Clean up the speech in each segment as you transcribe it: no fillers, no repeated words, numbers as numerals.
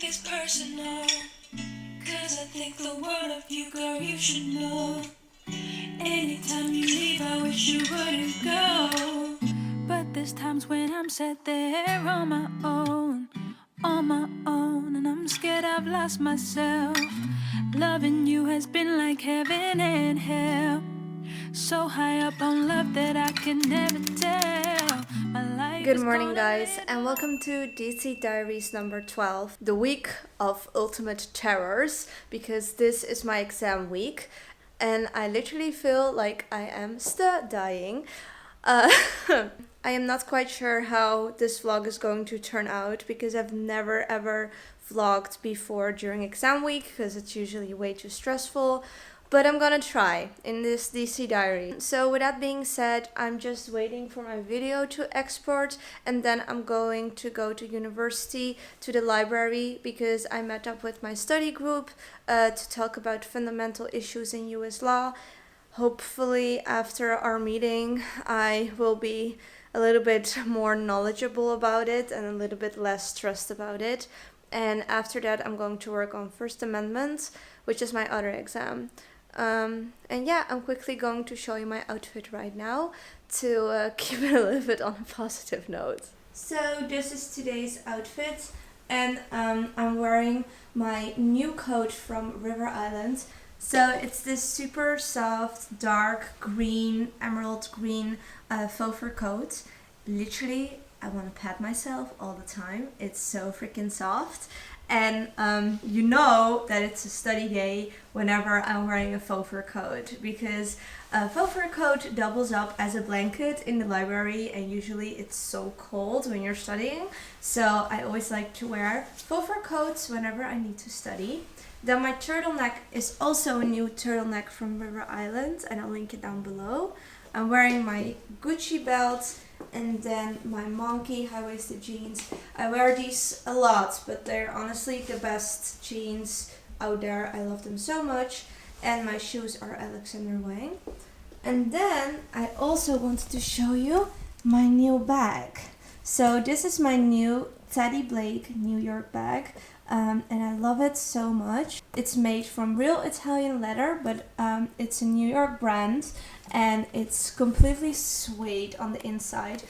this personal, 'cause I think the world of you, girl, you should know. Anytime you leave, I wish you wouldn't go. But there's times when I'm sat there on my own, and I'm scared I've lost myself. Loving you has been like heaven and hell, so high up on love that I can never tell. My life Good morning, guys, and welcome to DC Diaries number 12, the week of ultimate terrors, because this is my exam week and I literally feel like I am still dying. I am not quite sure how this vlog is going to turn out because I've never ever vlogged before during exam week because it's usually way too stressful. But I'm gonna try in this DC diary. So with that being said, I'm just waiting for my video to export and then I'm going to go to university, to the library, because I met up with my study group to talk about fundamental issues in US law. Hopefully after our meeting I will be a little bit more knowledgeable about it and a little bit less stressed about it. And after that I'm going to work on First Amendment, which is my other exam. And yeah, I'm quickly going to show you my outfit right now to keep it a little bit on a positive note. So this is today's outfit, and I'm wearing my new coat from River Island. So it's this super soft, dark green, emerald green faux fur coat. Literally, I want to pat myself all the time. It's so freaking soft. And you know that it's a study day whenever I'm wearing a faux fur coat, because a faux fur coat doubles up as a blanket in the library and usually it's so cold when you're studying. So I always like to wear faux fur coats whenever I need to study. Then my turtleneck is also a new turtleneck from River Island and I'll link it down below. I'm wearing my Gucci belt and then my Monkey high-waisted jeans. I wear these a lot, but they're honestly the best jeans out there. I love them so much. And my shoes are Alexander Wang. And then I also wanted to show you my new bag. So this is my new Teddy Blake New York bag. And I love it so much. It's made from real Italian leather, but it's a New York brand and it's completely suede on the inside.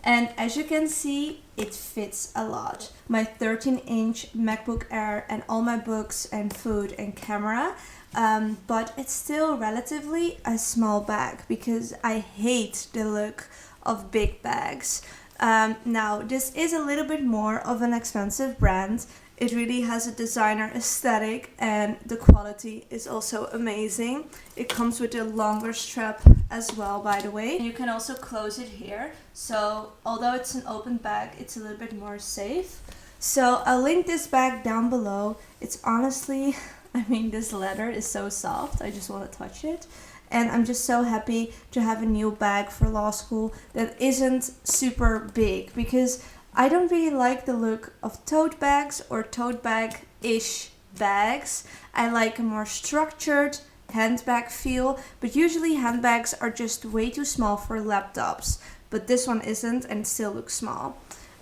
And as you can see, it fits a lot. My 13-inch MacBook Air and all my books and food and camera. But it's still relatively a small bag because I hate the look of big bags. Now, this is a little bit more of an expensive brand. It really has a designer aesthetic and the quality is also amazing. It comes with a longer strap as well, by the way. You can also close it here. So although it's an open bag, it's a little bit more safe. So I'll link this bag down below. It's honestly, this leather is so soft. I just want to touch it. And I'm just so happy to have a new bag for law school that isn't super big, because I don't really like the look of tote bags or tote bag-ish bags. I like a more structured handbag feel, but usually handbags are just way too small for laptops. But this one isn't and still looks small.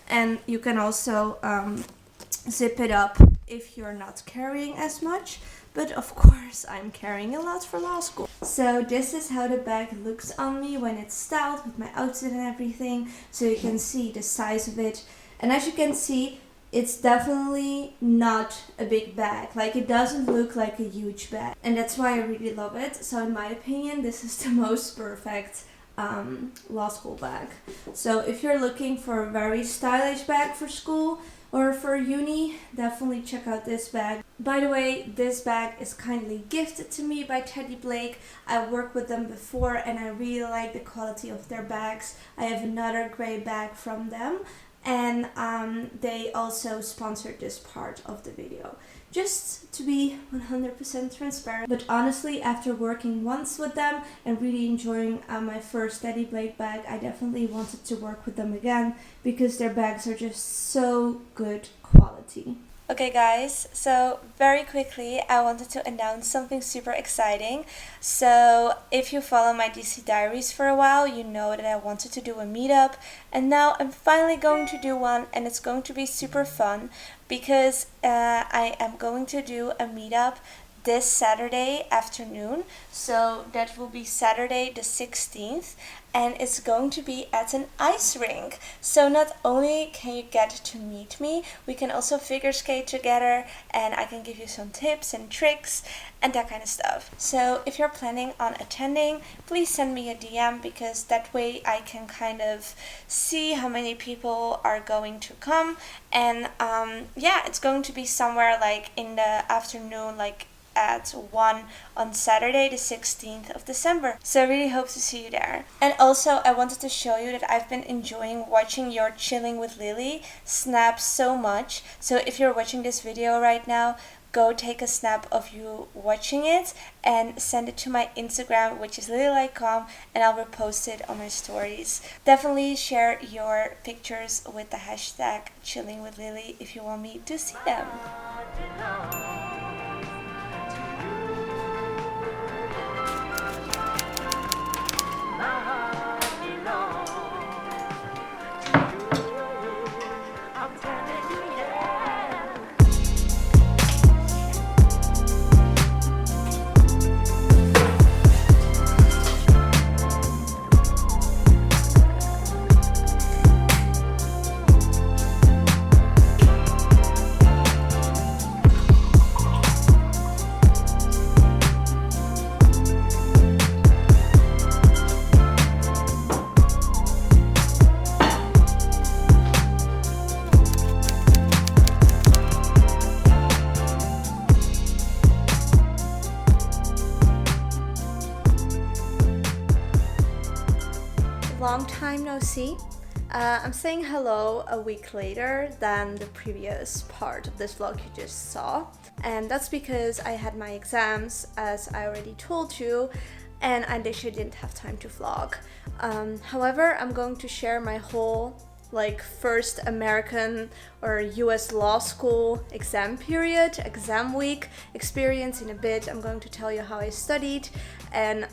And you can also zip it up if you're not carrying as much. But of course I'm carrying a lot for law school. So this is how the bag looks on me when it's styled with my outfit and everything. So you can see the size of it. And as you can see, it's definitely not a big bag. Like, it doesn't look like a huge bag. And that's why I really love it. So in my opinion, this is the most perfect law school bag. So if you're looking for a very stylish bag for school or for uni, definitely check out this bag. By the way, this bag is kindly gifted to me by Teddy Blake. I worked with them before and I really like the quality of their bags. I have another gray bag from them, and they also sponsored this part of the video. Just to be 100% transparent. But honestly, after working once with them and really enjoying my first Teddy Blake bag, I definitely wanted to work with them again because their bags are just so good quality. Okay guys, so very quickly I wanted to announce something super exciting. So if you follow my DC Diaries for a while, you know that I wanted to do a meetup, and now I'm finally going to do one, and it's going to be super fun because I am going to do a meetup this Saturday afternoon. So that will be Saturday the 16th, and it's going to be at an ice rink. So not only can you get to meet me, we can also figure skate together, and I can give you some tips and tricks and that kind of stuff. So if you're planning on attending, please send me a DM, because that way I can kind of see how many people are going to come. And yeah, it's going to be somewhere like in the afternoon, like at 1 on Saturday the 16th of December. So I really hope to see you there. And also I wanted to show you that I've been enjoying watching your Chilling with Lily snaps so much. So if you're watching this video right now, go take a snap of you watching it and send it to my Instagram, which is LilyLikecom, and I'll repost it on my stories. Definitely share your pictures with the hashtag Chilling with Lily if you want me to see them. Long time no see. I'm saying hello a week later than the previous part of this vlog you just saw, and that's because I had my exams, as I already told you, and I literally didn't have time to vlog. However, I'm going to share my whole first American or US law school exam week experience in a bit. I'm going to tell you how I studied and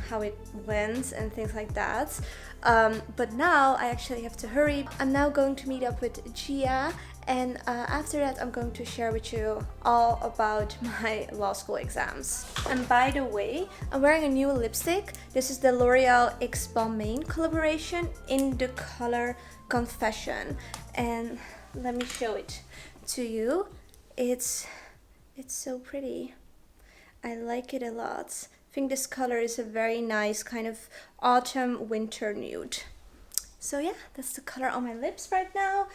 how it went and things like that. But now I actually have to hurry. I'm now going to meet up with Gia, and after that I'm going to share with you all about my law school exams. And by the way, I'm wearing a new lipstick. This is the L'Oreal X Balmain collaboration in the color Confession, and let me show it to you. It's so pretty. I like it a lot. I think this color is a very nice kind of autumn winter nude. So yeah, that's the color on my lips right now,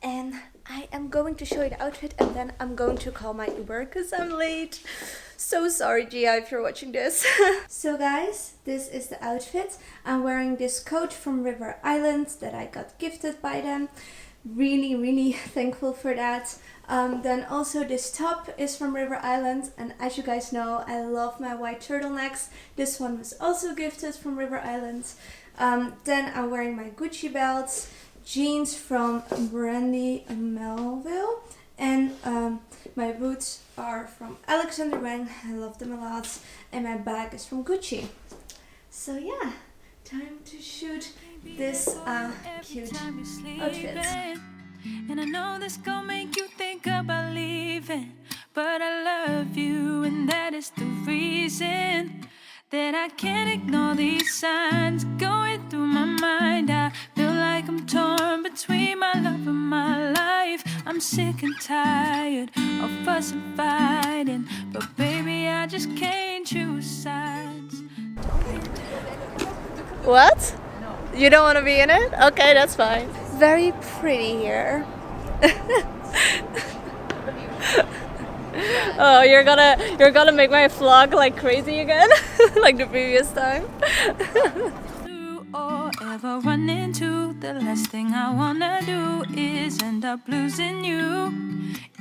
and I am going to show you the outfit, and then I'm going to call my Uber because I'm late. So sorry, Gia, if you're watching this. So guys, this is the outfit. I'm wearing this coat from River Island that I got gifted by them. Really thankful for that. Then also this top is from River Island, and as you guys know, I love my white turtlenecks. This one was also gifted from River Island. Then I'm wearing my Gucci belts, jeans from Brandy Melville, and my boots are from Alexander Wang. I love them a lot, and my bag is from Gucci. So yeah, time to shoot this cute outfit. And I know this gon' make you think about leaving, but I love you, and that is the reason that I can't ignore these signs going through my mind. I feel like I'm torn between my love and my life. I'm sick and tired of fuss and fighting, but baby, I just can't choose sides. What? You don't want to be in it? Okay, that's fine. Very pretty here. Oh, you're gonna make my vlog like crazy again, like the previous time. Or ever run into, the last thing I wanna do is end up losing you.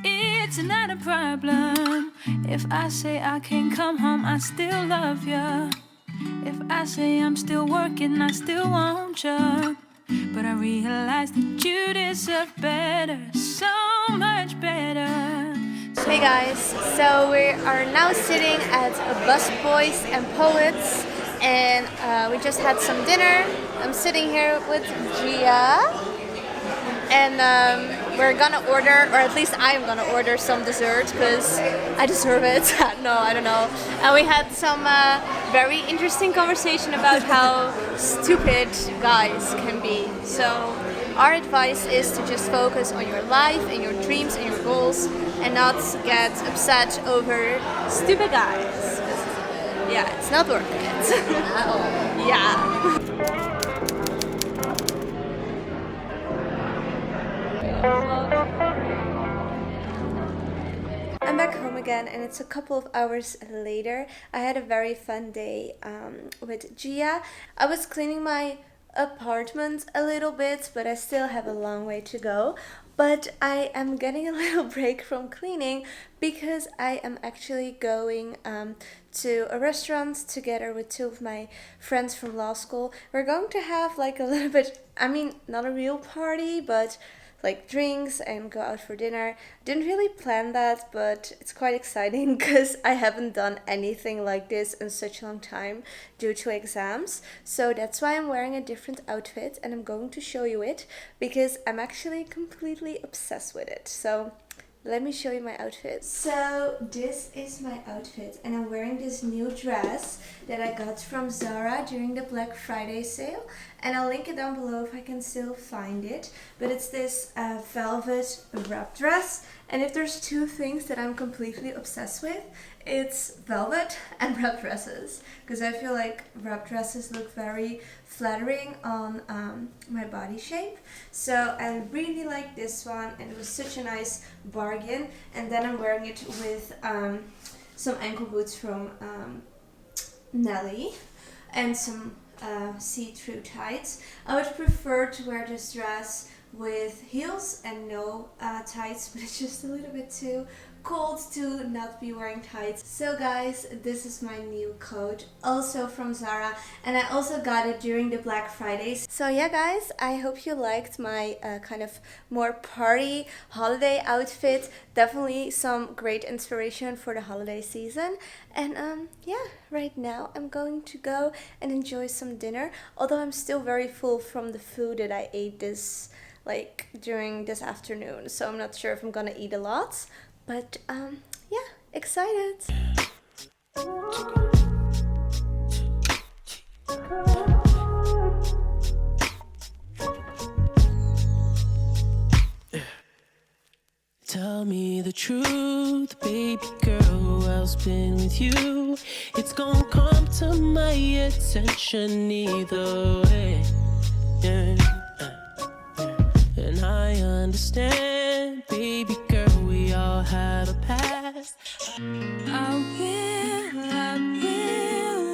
It's not a problem if I say I can't come home, I still love you. If I say I'm still working, I still want you. but I realized that you deserve better, so much better. Hey guys, so we are now sitting at Bus Boys and Poets, and we just had some dinner. I'm sitting here with Gia, and we're gonna order, or at least I'm gonna order some dessert because I deserve it. No, I don't know. And we had some very interesting conversation about how stupid guys can be. So our advice is to just focus on your life and your dreams and your goals and not get upset over stupid guys. Yeah, it's not worth it. At all. Yeah. I'm back home again and it's a couple of hours later. I had a very fun day with Gia. I was cleaning my apartment a little bit, but I still have a long way to go. But I am getting a little break from cleaning because I am actually going to a restaurant together with two of my friends from law school. We're going to have like a little bit, I mean, not a real party, but like drinks and go out for dinner. Didn't really plan that, but it's quite exciting because I haven't done anything like this in such a long time due to exams. So that's why I'm wearing a different outfit and I'm going to show you it because I'm actually completely obsessed with it. So let me show you my outfit. So this is my outfit and I'm wearing this new dress that I got from Zara during the Black Friday sale, and I'll link it down below if I can still find it. But it's this velvet wrap dress, and if there's two things that I'm completely obsessed with, it's velvet and wrap dresses, because I feel like wrap dresses look very flattering on my body shape. So I really like this one and it was such a nice bargain. And then I'm wearing it with some ankle boots from Nelly and some see-through tights. I would prefer to wear this dress with heels and no tights, but it's just a little bit too cold to not be wearing tights. So guys, this is my new coat, also from Zara, and I also got it during the Black Fridays. So yeah guys, I hope you liked my kind of more party holiday outfit. Definitely some great inspiration for the holiday season. And yeah, right now I'm going to go and enjoy some dinner, although I'm still very full from the food that I ate during this afternoon, so I'm not sure if I'm gonna eat a lot. But yeah, excited. Tell me the truth, baby girl, who else been with you? It's gonna come to my attention either way. Yeah. And I understand, baby girl, we all have a past. I will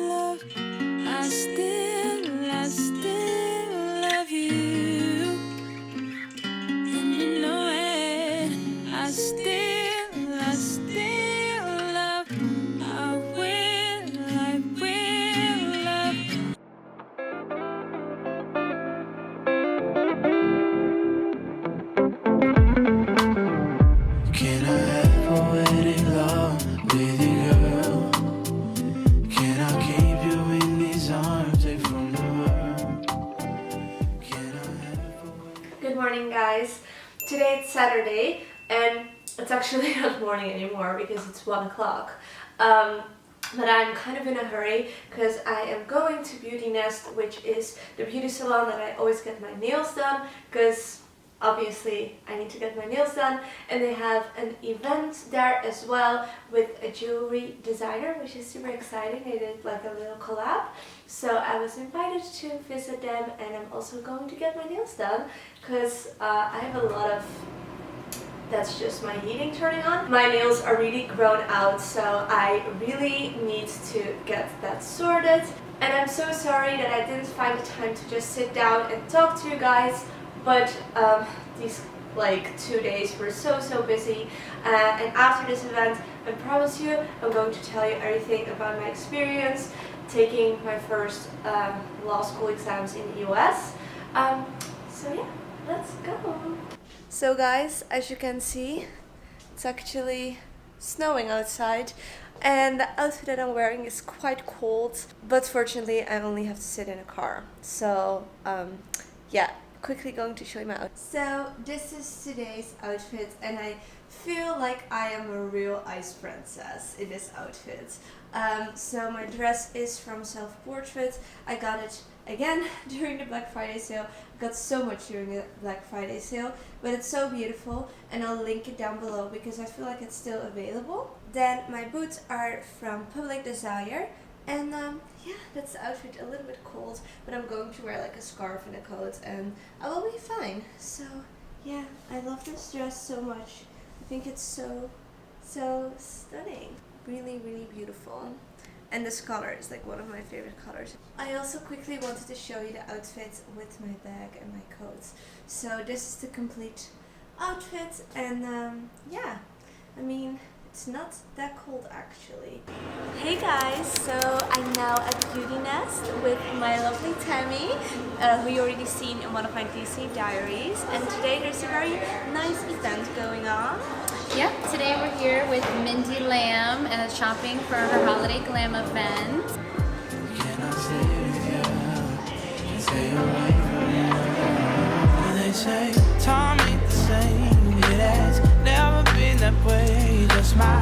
love, I still love you, and you know it. I still love, I will love. Can I have a wedding love with you, girl? Can I keep you in these arms away from the world? Can I have a Good morning guys. Today it's Saturday and it's actually not morning anymore because it's 1 o'clock. But I'm kind of in a hurry because I am going to Beauty Nest, which is the beauty salon that I always get my nails done, because obviously I need to get my nails done, and they have an event there as well with a jewelry designer, which is super exciting. They did like a little collab, so I was invited to visit them, and I'm also going to get my nails done because I have a lot of, that's just my heating turning on. My nails are really grown out, so I really need to get that sorted. And I'm so sorry that I didn't find the time to just sit down and talk to you guys, but these like 2 days were so busy. And after this event, I promise you, I'm going to tell you everything about my experience taking my first law school exams in the US. So yeah, let's go. So guys, as you can see, it's actually snowing outside and the outfit that I'm wearing is quite cold, but fortunately I only have to sit in a car. So yeah, quickly going to show you my outfit. So this is today's outfit and I feel like I am a real ice princess in this outfit. So my dress is from Self Portrait. I got it again during the Black Friday sale. I got so much during the Black Friday sale, but it's so beautiful and I'll link it down below because I feel like it's still available. Then my boots are from Public Desire and yeah, that's the outfit. A little bit cold, but I'm going to wear like a scarf and a coat and I will be fine. So yeah, I love this dress so much. I think it's so stunning. Really, really beautiful. And this color is like one of my favorite colors. I also quickly wanted to show you the outfit with my bag and my coat. So this is the complete outfit and yeah, I mean, it's not that cold actually. Hey guys, so I'm now at Beauty Nest with my lovely Tammy, who you already seen in one of my DC Diaries. And today there's a very nice event going on. Yeah, today we're here with Mindy Lamb and shopping for her holiday glam event. Can I stay with you? Stay away from you. They say time ain't the same. It has never been that way. Just my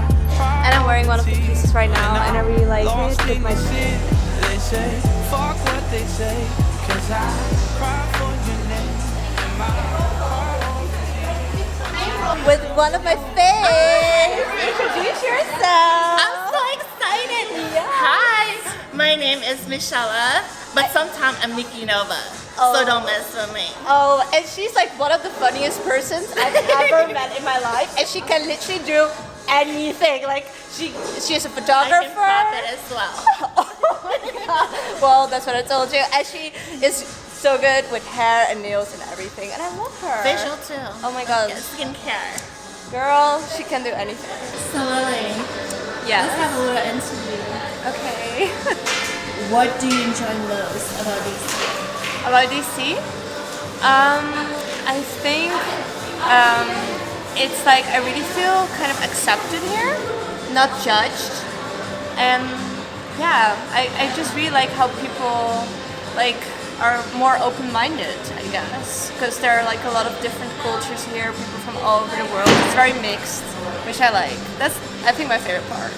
And I'm wearing one of the pieces right now and I really like it with my They say fuck what they say, 'cause I cry for your name and my heart won't with one of my faves. Introduce yourself. I'm so excited! Hi, my name is Michelle, but sometimes I'm Nikki Nova, so don't mess with me. Oh, and she's like one of the funniest persons I've ever met in my life, and she can literally do anything. Like she's a I photographer. can pop it as well. Oh my god! Well, that's what I told you. And she is so good with hair and nails and everything, and I love her. Facial too. Oh my god, Yeah, skincare. girl, she can do anything. So Lily, Yeah. let's have a little interview. Okay. What do you enjoy most about DC? About DC? I think it's like I really feel kind of accepted here, not judged, and yeah, I just really like how people like are more open-minded, I guess, because there are like a lot of different cultures here, people from all over the world. It's very mixed, which I like. That's I think my favorite part.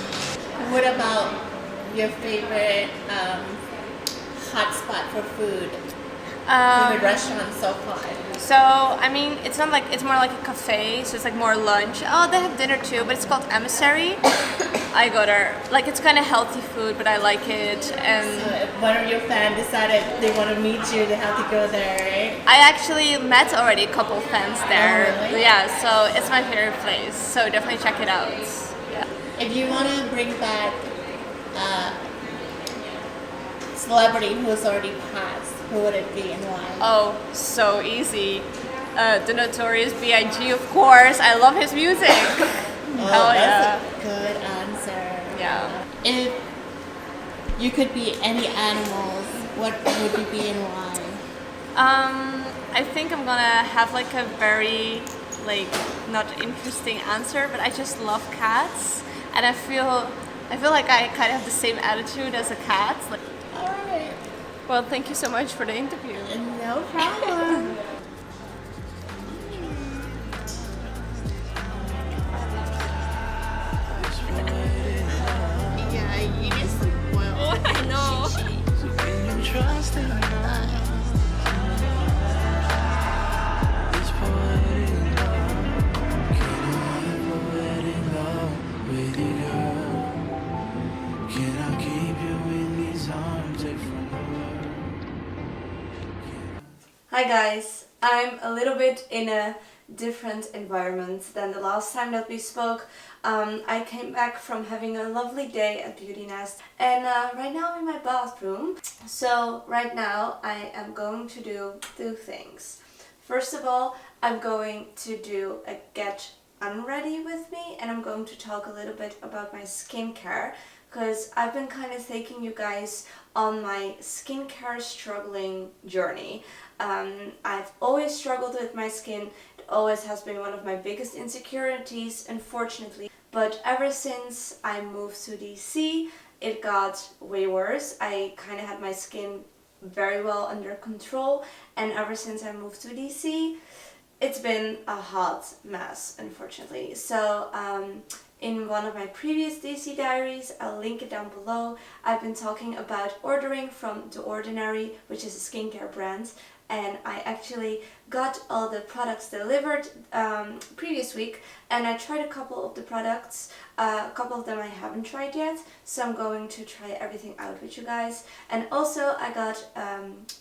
What about your favorite hotspot for food? Favorite restaurant so far? So, I mean, it's not like, it's more like a cafe, so it's like more lunch. Oh, they have dinner too, but it's called Emissary. I go there. Like, it's kind of healthy food, but I like it. And If one of your fans decided they want to meet you, they have to go there, right? I actually met already a couple fans there. Oh, really? Yeah, so it's my favorite place. So definitely check it out. Yeah. If you want to bring back celebrity who's already passed, who would it be and why? Oh, so easy. The Notorious B.I.G., of course. I love his music. Hell yeah. That's a good answer. Yeah. If you could be any animals, what would you be and why? I think I'm gonna have like a very not interesting answer, but I just love cats, and I feel like I kind of have the same attitude as a cat. Like, Alright. well, thank you so much for the interview. No problem. Yeah, you need some oil. Oh, I know. Can you trust in love? This poetic love. Can I have poetic love with you, girl? Can I keep you in these arms from the world? Hi guys, I'm a little bit in a different environment than the last time that we spoke. I came back from having a lovely day at Beauty Nest and right now I'm in my bathroom. So right now I am going to do two things. First of all, I'm going to do a get unready with me and I'm going to talk a little bit about my skincare because I've been kind of taking you guys on my skincare struggling journey. I've always struggled with my skin. It always has been one of my biggest insecurities, unfortunately. But ever since I moved to DC, it got way worse. I kind of had my skin very well under control, and ever since I moved to DC, it's been a hot mess, unfortunately. So in one of my previous DC diaries, I'll link it down below, I've been talking about ordering from The Ordinary, which is a skincare brand, and I actually got all the products delivered previous week, and I tried a couple of the products. A couple of them I haven't tried yet, so I'm going to try everything out with you guys. And also I got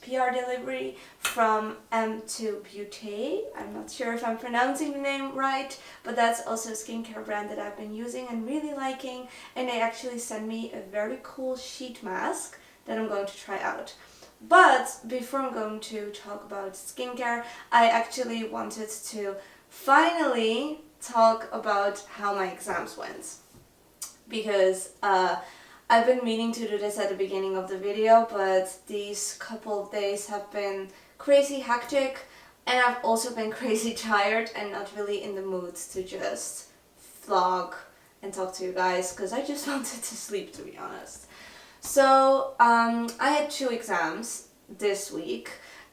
PR delivery from M2 Beauty. I'm not sure if I'm pronouncing the name right, but that's also a skincare brand that I've been using and really liking, and they actually sent me a very cool sheet mask that I'm going to try out. But before I'm going to talk about skincare, I actually wanted to finally talk about how my exams went. Because I've been meaning to do this at the beginning of the video, but these couple of days have been crazy hectic, and I've also been crazy tired and not really in the mood to just vlog and talk to you guys, because I just wanted to sleep, to be honest. So I had 2 exams this week.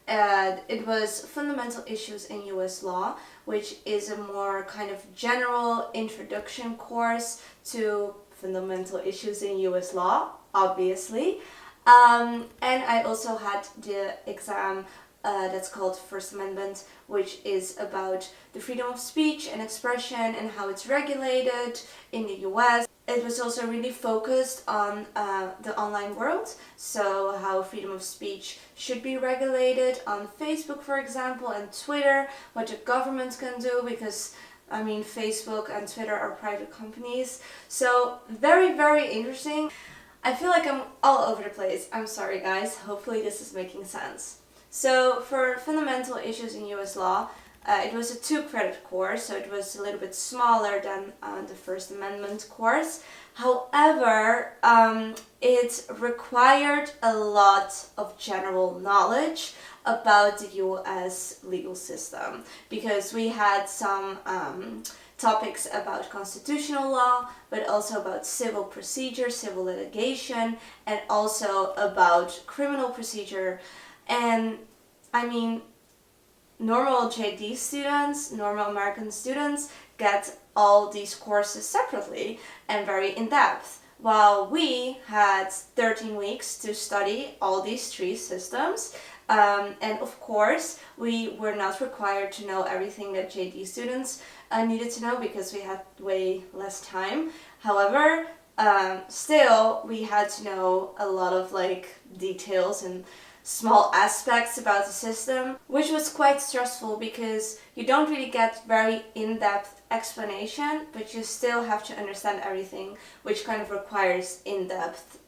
It was Fundamental Issues in US Law, which is a more kind of general introduction course to fundamental issues in US law, obviously. And I also had the exam that's called First Amendment, which is about the freedom of speech and expression and how it's regulated in the US. It was also really focused on the online world, so how freedom of speech should be regulated on Facebook, for example, and Twitter, what the government can do, because I mean Facebook and Twitter are private companies. So very, very interesting. I feel like I'm all over the place. I'm sorry guys, hopefully this is making sense. So for Fundamental Issues in US Law, it was a 2-credit course, so it was a little bit smaller than the First Amendment course. However, it required a lot of general knowledge about the US legal system, because we had some topics about constitutional law, but also about civil procedure, civil litigation, and also about criminal procedure. And I mean, normal JD students, normal American students, get all these courses separately and very in-depth, while we had 13 weeks to study all these 3 systems. And of course, we were not required to know everything that JD students needed to know, because we had way less time. However, still, we had to know a lot of details and small aspects about the system, which was quite stressful because you don't really get very in-depth explanation, but you still have to understand everything, which kind of requires in-depth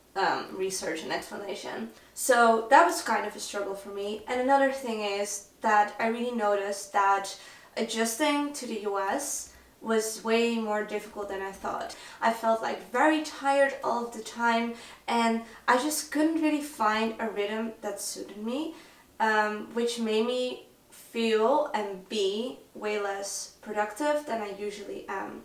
research and explanation. So that was kind of a struggle for me. And another thing is that I really noticed that adjusting to the US was way more difficult than I thought. I felt very tired all of the time, and I just couldn't really find a rhythm that suited me, which made me feel and be way less productive than I usually am.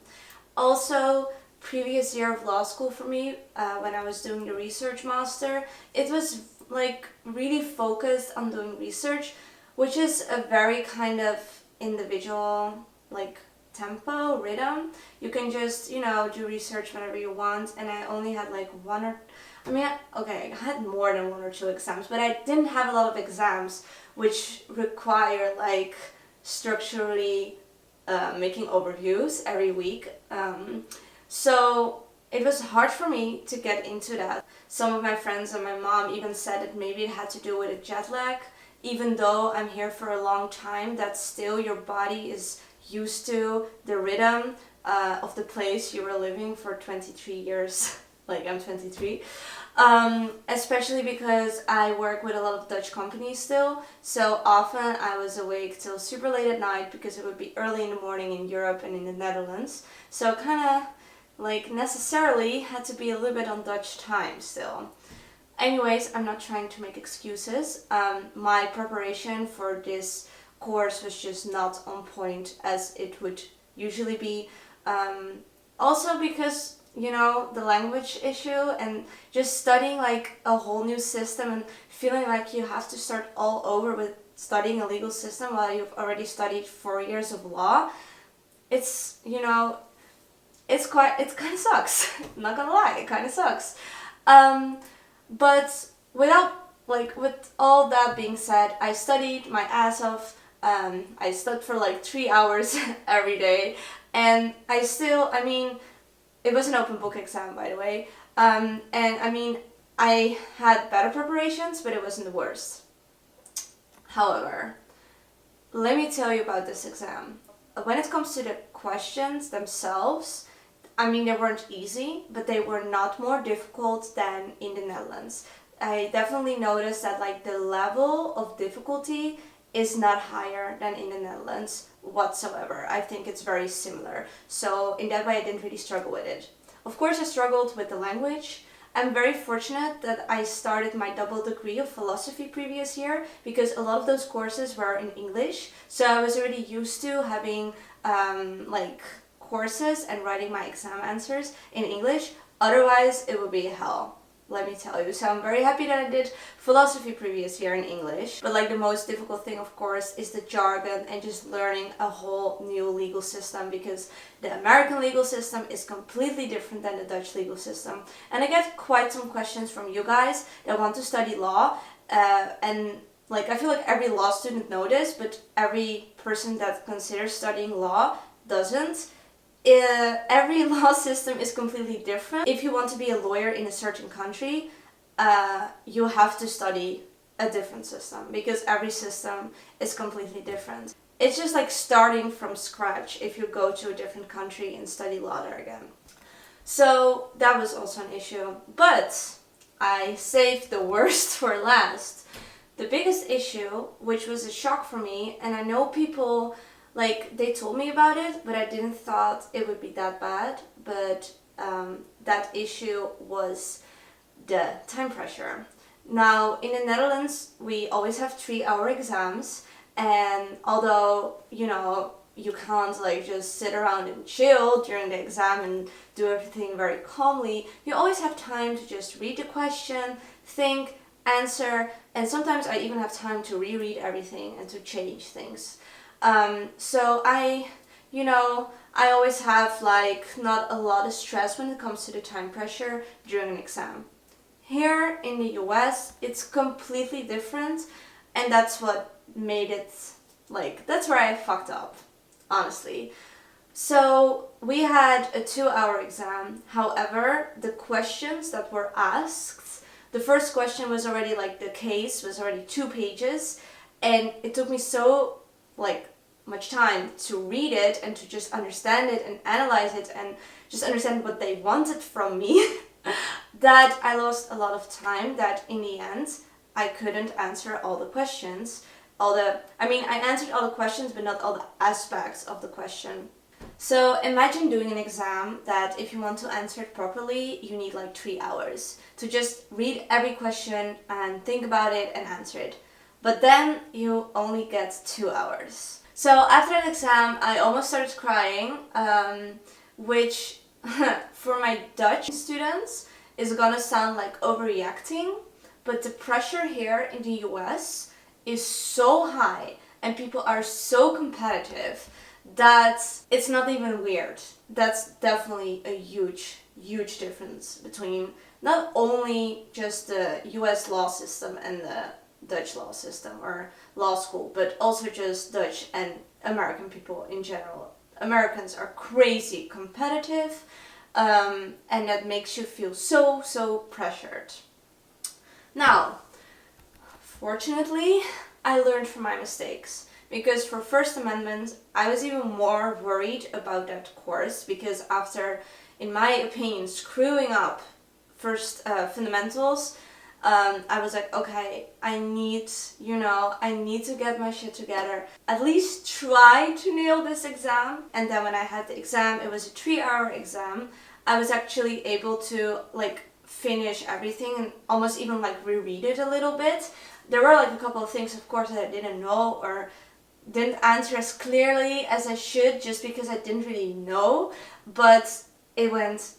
Also, previous year of law school for me, when I was doing the research master, it was really focused on doing research, which is a very kind of individual tempo, rhythm. You can just, do research whenever you want, and I only had I had more than 1 or 2 exams, but I didn't have a lot of exams which require structurally making overviews every week. So it was hard for me to get into that. Some of my friends and my mom even said that maybe it had to do with a jet lag. Even though I'm here for a long time, that still your body is used to the rhythm of the place you were living for 23 years. I'm 23. Especially because I work with a lot of Dutch companies still. So often I was awake till super late at night because it would be early in the morning in Europe and in the Netherlands. So kind of like necessarily had to be a little bit on Dutch time still. Anyways, I'm not trying to make excuses. My preparation for this course was just not on point as it would usually be. Also because, you know, the language issue and just studying like a whole new system and feeling like you have to start all over with studying a legal system while you've already studied 4 years of law. It's, you know, it kind of sucks. I'm not gonna lie, it kind of sucks. But with all that being said, I studied my ass off. I slept for like 3 hours every day, and I mean, it was an open book exam, by the way. And I mean, I had better preparations, but it wasn't the worst. However, let me tell you about this exam. When it comes to the questions themselves, I mean, they weren't easy, but they were not more difficult than in the Netherlands. I definitely noticed that like the level of difficulty is not higher than in the Netherlands whatsoever. I think it's very similar. So in that way, I didn't really struggle with it. Of course, I struggled with the language. I'm very fortunate that I started my double degree of philosophy previous year because a lot of those courses were in English. So I was already used to having like courses and writing my exam answers in English. Otherwise, it would be hell, let me tell you. So I'm very happy that I did philosophy previous year in English. But like the most difficult thing, of course, is the jargon and just learning a whole new legal system, because the American legal system is completely different than the Dutch legal system. And I get quite some questions from you guys that want to study law, and like I feel like every law student knows this, but every person that considers studying law doesn't. Every law system is completely different. If you want to be a lawyer in a certain country, you have to study a different system because every system is completely different. It's just like starting from scratch if you go to a different country and study law there again. So that was also an issue. But I saved the worst for last. The biggest issue, which was a shock for me, and I know people like they told me about it, but I didn't thought it would be that bad. But that issue was the time pressure. Now in the Netherlands, we always have 3-hour exams, and although you know you can't like just sit around and chill during the exam and do everything very calmly, you always have time to just read the question, think, answer, and sometimes I even have time to reread everything and to change things. So I always have like not a lot of stress when it comes to the time pressure during an exam. Here in the US, it's completely different, and that's what made it like, that's where I fucked up, honestly. So we had a 2-hour exam. However, the questions that were asked, the first question was already like, the case was already 2 pages, and it took me so like much time to read it and to just understand it and analyze it and just understand what they wanted from me that I lost a lot of time, that in the end I couldn't answer all the questions. I answered all the questions, but not all the aspects of the question. So imagine doing an exam that if you want to answer it properly, you need like 3 hours to just read every question and think about it and answer it. But then you only get 2 hours. So after that exam, I almost started crying, which for my Dutch students is gonna sound like overreacting, but the pressure here in the US is so high and people are so competitive that it's not even weird. That's definitely a huge, huge difference between not only just the US law system and the Dutch law system or law school, but also just Dutch and American people in general. Americans are crazy competitive, and that makes you feel so pressured. Now, fortunately, I learned from my mistakes, because for First Amendment, I was even more worried about that course, because after, in my opinion, screwing up first fundamentals, I was like, okay, I need to get my shit together. At least try to nail this exam. And then when I had the exam, it was a 3-hour exam. I was actually able to like finish everything and almost even like reread it a little bit. There were like a couple of things, of course, that I didn't know or didn't answer as clearly as I should, just because I didn't really know, but it went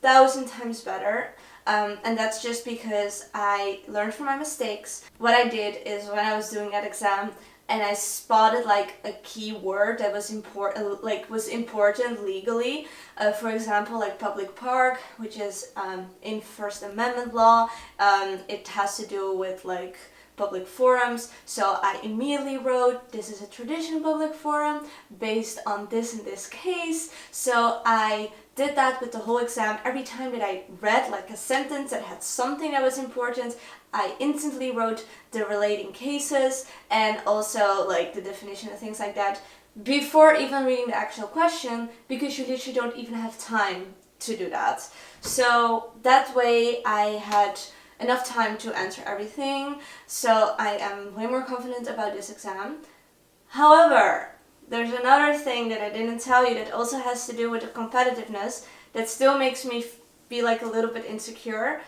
1,000 times better. And that's just because I learned from my mistakes. What I did is, when I was doing that exam and I spotted like a key word that was important legally, for example, like public park, which is in First Amendment law, it has to do with like public forums. So I immediately wrote, this is a traditional public forum based on this and this case. So I did that with the whole exam. Every time that I read like a sentence that had something that was important, I instantly wrote the relating cases and also like the definition and things like that before even reading the actual question, because you literally don't even have time to do that. So that way I had enough time to answer everything, so I am way more confident about this exam. However, there's another thing that I didn't tell you that also has to do with the competitiveness that still makes me feel like a little bit insecure.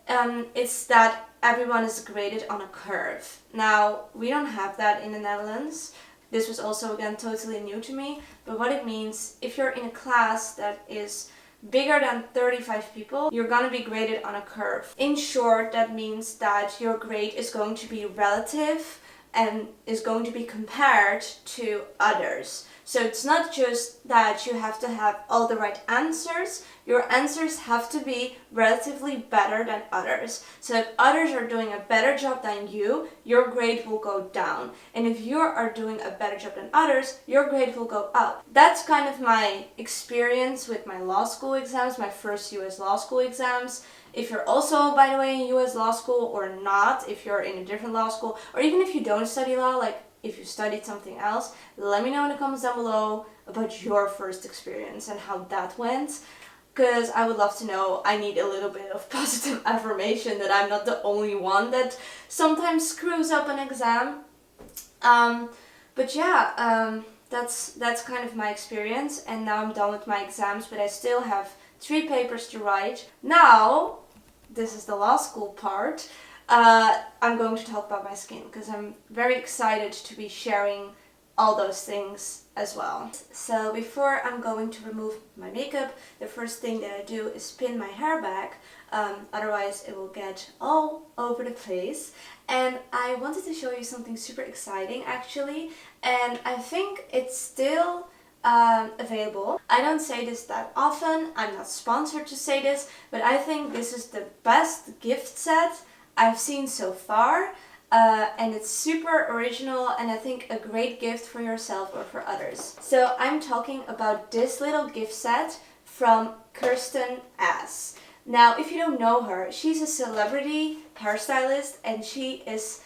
It's that everyone is graded on a curve. Now, we don't have that in the Netherlands. This was also, again, totally new to me, but what it means, if you're in a class that is bigger than 35 people, you're gonna be graded on a curve. In short, that means that your grade is going to be relative and is going to be compared to others. So it's not just that you have to have all the right answers, your answers have to be relatively better than others. So if others are doing a better job than you, your grade will go down. And if you are doing a better job than others, your grade will go up. That's kind of my experience with my law school exams, my first US law school exams. If you're also, by the way, in US law school or not, if you're in a different law school, or even if you don't study law, like if you studied something else, let me know in the comments down below about your first experience and how that went, because I would love to know. I need a little bit of positive affirmation that I'm not the only one that sometimes screws up an exam. But yeah, that's kind of my experience, and now I'm done with my exams, but I still have 3 papers to write. Now, this is the law school part. I'm going to talk about my skin because I'm very excited to be sharing all those things as well. So before I'm going to remove my makeup, the first thing that I do is pin my hair back, otherwise it will get all over the place. And I wanted to show you something super exciting actually, and I think it's still available. I don't say this that often, I'm not sponsored to say this, but I think this is the best gift set I've seen so far, and it's super original and I think a great gift for yourself or for others. So I'm talking about this little gift set from Kirsten S. Now, if you don't know her, she's a celebrity hairstylist and she is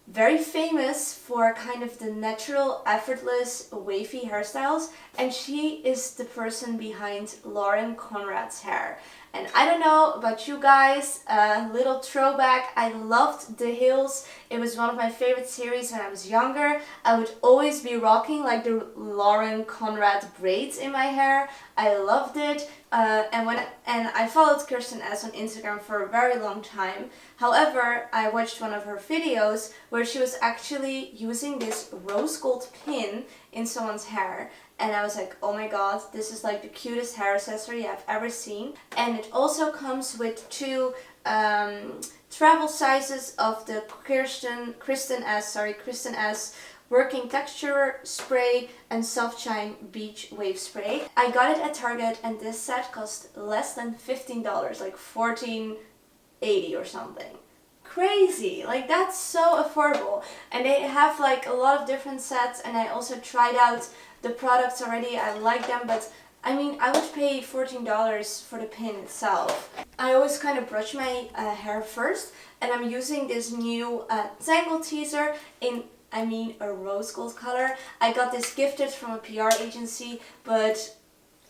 very famous for kind of the natural, effortless, wavy hairstyles, and she is the person behind Lauren Conrad's hair. And I don't know about you guys, a little throwback, I loved The Hills. It was one of my favorite series when I was younger. I would always be rocking like the Lauren Conrad braids in my hair. I loved it. And I followed Kirsten S on Instagram for a very long time. However, I watched one of her videos where she was actually using this rose gold pin in someone's hair. And I was like, oh my god, this is like the cutest hair accessory I've ever seen. And it also comes with 2 travel sizes of the Kristen S Working Texture Spray and Soft Shine Beach Wave Spray. I got it at Target and this set cost less than $15, like $14.80 or something. Crazy, like that's so affordable. And they have like a lot of different sets, and I also tried out the products already. I like them, but I mean, I would pay $14 for the pin itself. I always kind of brush my hair first, and I'm using this new Tangle Teaser in, I mean, a rose gold color. I got this gifted from a PR agency, but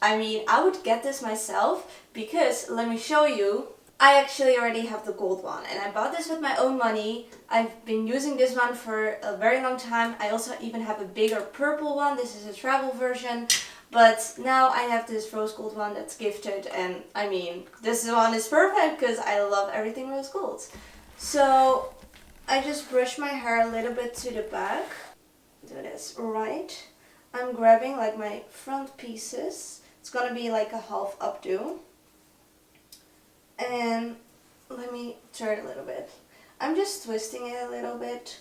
I mean, I would get this myself because, let me show you, I actually already have the gold one, and I bought this with my own money. I've been using this one for a very long time. I also even have a bigger purple one. This is a travel version. But now I have this rose gold one that's gifted, and I mean, this one is perfect because I love everything rose gold. So I just brush my hair a little bit to the back. Do this right. I'm grabbing like my front pieces. It's gonna be like a half updo. And let me turn a little bit. I'm just twisting it a little bit.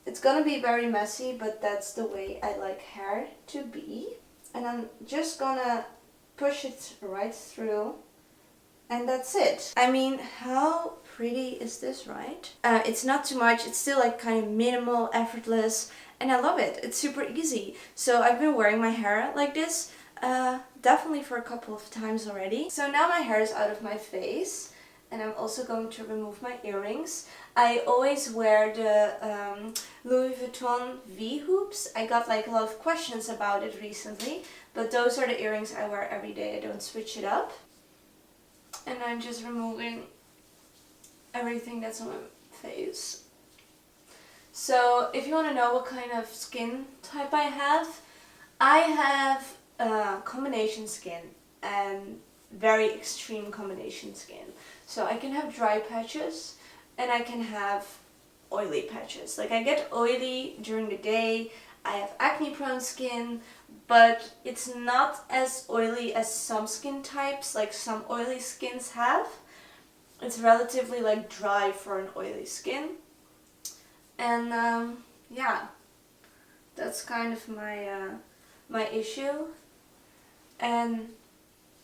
It's gonna be very messy, but that's the way I like hair to be. And I'm just gonna push it right through. And that's it. I mean, how pretty is this, right? It's not too much. It's still like kind of minimal, effortless. And I love it. It's super easy. So I've been wearing my hair like this definitely for a couple of times already. So now my hair is out of my face. And I'm also going to remove my earrings. I always wear the Louis Vuitton V-hoops. I got like a lot of questions about it recently. But those are the earrings I wear every day. I don't switch it up. And I'm just removing everything that's on my face. So if you want to know what kind of skin type I have combination skin and very extreme combination skin. So I can have dry patches and I can have oily patches. Like I get oily during the day, I have acne prone skin, but it's not as oily as some skin types, like some oily skins have. It's relatively like dry for an oily skin. And yeah, that's kind of my issue. And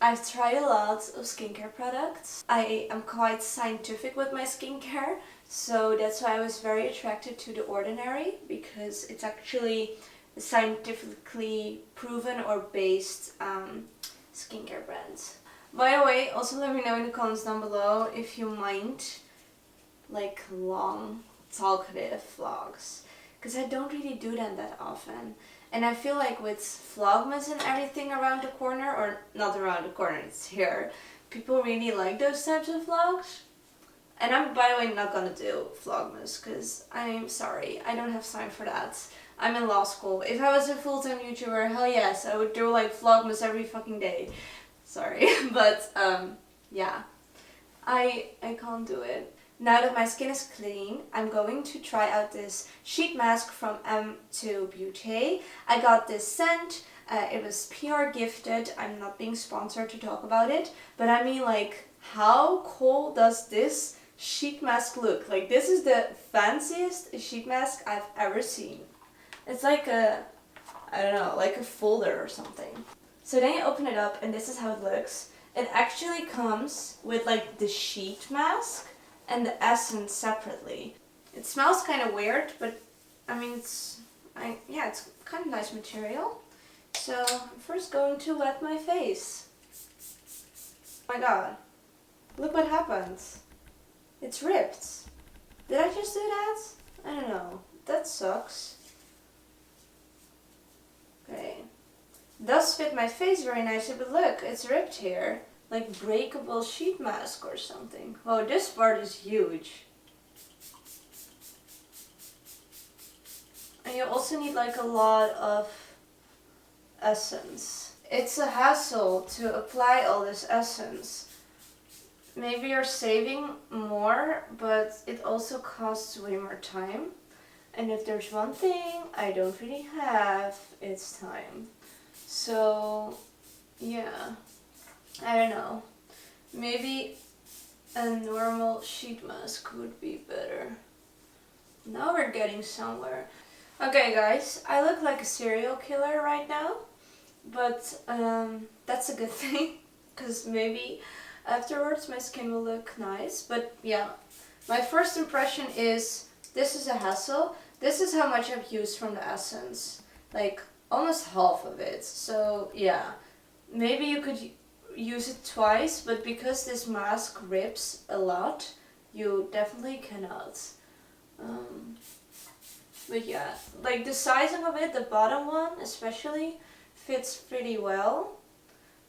I've tried a lot of skincare products. I am quite scientific with my skincare, so that's why I was very attracted to The Ordinary, because it's actually a scientifically proven or based skincare brand. By the way, also let me know in the comments down below if you mind like long talkative vlogs, because I don't really do them that often. And I feel like with Vlogmas and everything around the corner, or not around the corner, it's here, people really like those types of vlogs. And I'm, by the way, not gonna do Vlogmas, because I'm sorry, I don't have time for that. I'm in law school. If I was a full-time YouTuber, hell yes, I would do like Vlogmas every fucking day. Sorry, but yeah, I can't do it. Now that my skin is clean, I'm going to try out this sheet mask from M2 Beauty. I got this scent, it was PR gifted. I'm not being sponsored to talk about it, but I mean, like, how cool does this sheet mask look? Like, this is the fanciest sheet mask I've ever seen. It's like a, I don't know, like a folder or something. So then you open it up and this is how it looks. It actually comes with like the sheet mask and the essence separately. It smells kind of weird, but I mean, it's kind of nice material. So I'm first going to wet my face. Oh my god, look what happens. It's ripped. Did I just do that? I don't know. That sucks. Okay. Does fit my face very nicely, but look, it's ripped here. Like breakable sheet mask or something. Oh, this part is huge. And you also need like a lot of essence. It's a hassle to apply all this essence. Maybe you're saving more, but it also costs way more time. And if there's one thing I don't really have, it's time. So, yeah. I don't know. Maybe a normal sheet mask would be better. Now we're getting somewhere. Okay guys, I look like a serial killer right now. But that's a good thing. Because maybe afterwards my skin will look nice. But yeah, my first impression is this is a hassle. This is how much I've used from the essence. Like almost half of it. So yeah, maybe you could use it twice, but because this mask rips a lot, you definitely cannot. But yeah, like the sizing of it, the bottom one especially, fits pretty well.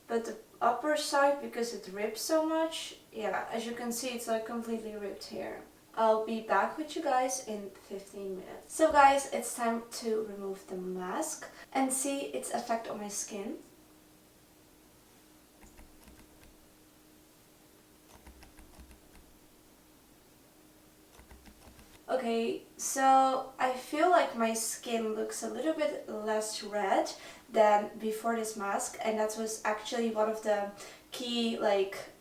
But the upper side, because it rips so much, yeah, as you can see, it's like completely ripped here. I'll be back with you guys in 15 minutes. So guys, it's time to remove the mask and see its effect on my skin. Okay, so I feel like my skin looks a little bit less red than before this mask, and that was actually one of the key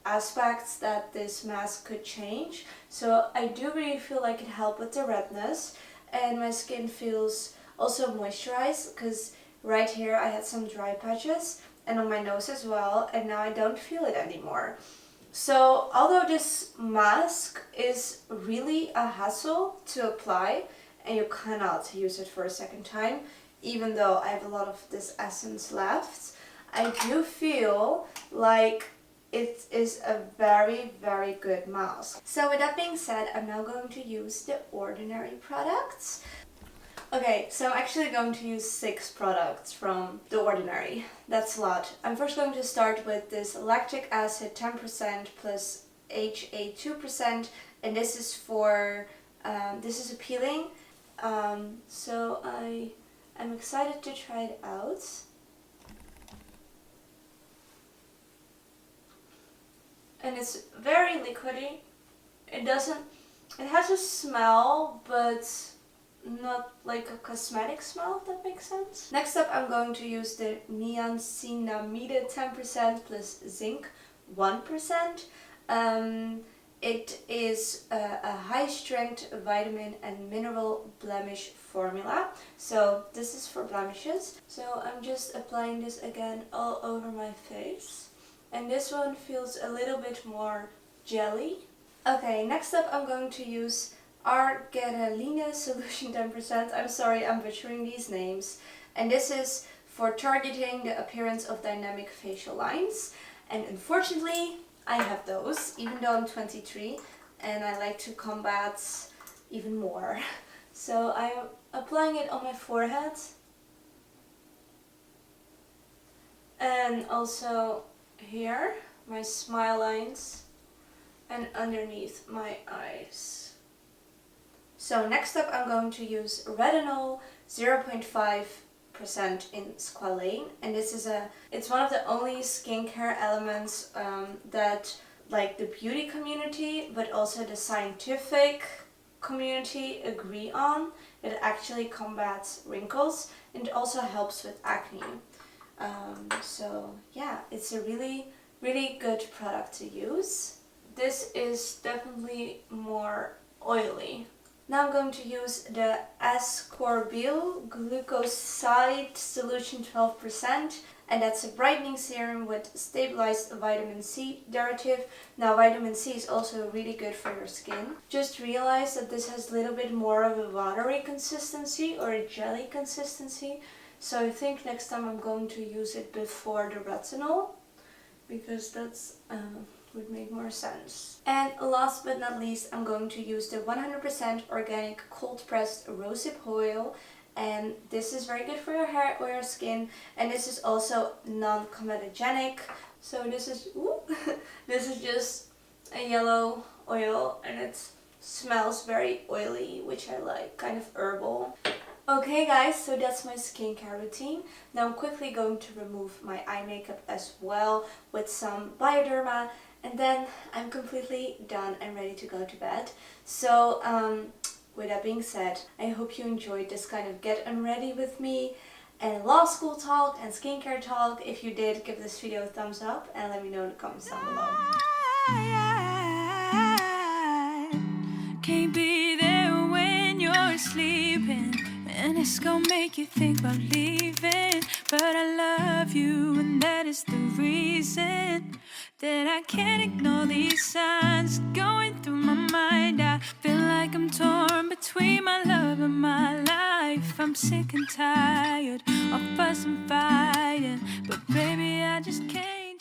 aspects that this mask could change. So I do really feel like it helped with the redness, and my skin feels also moisturized because right here I had some dry patches and on my nose as well, and now I don't feel it anymore. So although this mask is really a hassle to apply and you cannot use it for a second time, even though I have a lot of this essence left, I do feel like it is a very, very good mask. So with that being said, I'm now going to use the Ordinary products. Okay, so I'm actually going to use 6 products from The Ordinary. That's a lot. I'm first going to start with this lactic acid 10% plus HA 2%, and this is for, this is a peeling. So I am excited to try it out. And it's very liquidy. It has a smell, but not like a cosmetic smell, if that makes sense. Next up, I'm going to use the niacinamide 10% plus zinc 1%. It is a high strength vitamin and mineral blemish formula. So this is for blemishes. So I'm just applying this again all over my face. And this one feels a little bit more jelly. Okay, next up I'm going to use Argireline solution 10%. I'm sorry, I'm butchering these names. And this is for targeting the appearance of dynamic facial lines. And unfortunately, I have those, even though I'm 23 and I like to combat even more. So I'm applying it on my forehead. And also here, my smile lines, and underneath my eyes. So next up I'm going to use retinol 0.5% in squalane, and it's one of the only skincare elements that like the beauty community but also the scientific community agree on. It actually combats wrinkles and also helps with acne. So yeah, it's a really, really good product to use. This is definitely more oily. Now I'm going to use the ascorbyl glucoside solution 12%, and that's a brightening serum with stabilized vitamin C derivative. Now vitamin C is also really good for your skin. Just realize that this has a little bit more of a watery consistency or a jelly consistency. So I think next time I'm going to use it before the retinol, because that's would make more sense. And last but not least, I'm going to use the 100% organic cold pressed rosehip oil, and this is very good for your hair or your skin, and this is also non-comedogenic. So this is this is just a yellow oil, and it smells very oily, which I like, kind of herbal. Okay guys, so that's my skincare routine. Now I'm quickly going to remove my eye makeup as well with some Bioderma, and then I'm completely done and ready to go to bed. So with that being said, I hope you enjoyed this kind of get unready with me and law school talk and skincare talk. If you did, give this video a thumbs up and let me know in the comments down below. Can't be there when you're sleeping, and it's gonna make you think about leaving. But I love you, and that is the reason that I can't ignore these signs going through my mind. I feel like I'm torn between my love and my life. I'm sick and tired of us and fighting, but baby, I just can't.